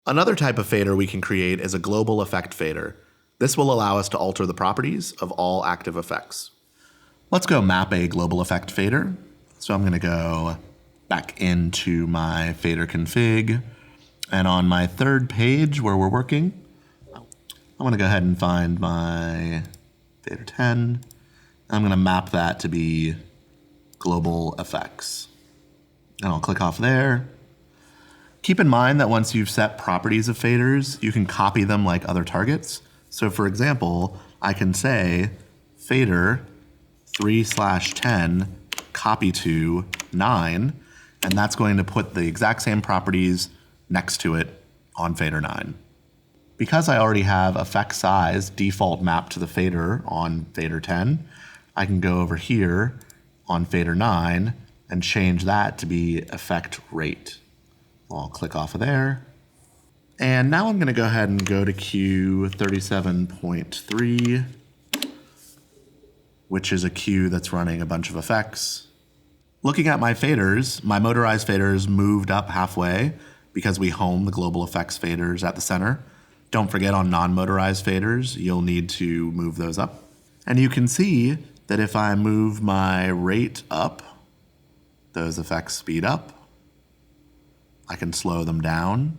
Another type of fader we can create is a global effect fader. This will allow us to alter the properties of all active effects. Let's go map a global effect fader. So I'm going to go back into my fader config. And on my third page where we're working, I'm going to go ahead and find my fader 10. I'm going to map that to be global effects. And I'll click off there. Keep in mind that once you've set properties of faders, you can copy them like other targets. So for example, I can say fader 3/10 copy to 9, and that's going to put the exact same properties next to it on fader 9. Because I already have effect size default mapped to the fader on fader 10, I can go over here on fader 9 and change that to be effect rate. I'll click off of there. And now I'm going to go ahead and go to Q 37.3, which is a queue that's running a bunch of effects. Looking at my faders, my motorized faders moved up halfway because we home the global effects faders at the center. Don't forget, on non-motorized faders, you'll need to move those up. And you can see that if I move my rate up, those effects speed up. I can slow them down.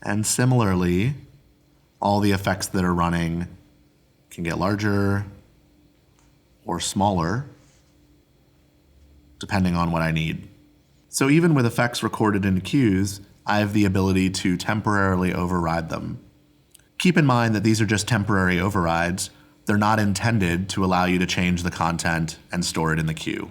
And similarly, all the effects that are running can get larger or smaller, depending on what I need. So even with effects recorded into queues, I have the ability to temporarily override them. Keep in mind that these are just temporary overrides. They're not intended to allow you to change the content and store it in the queue.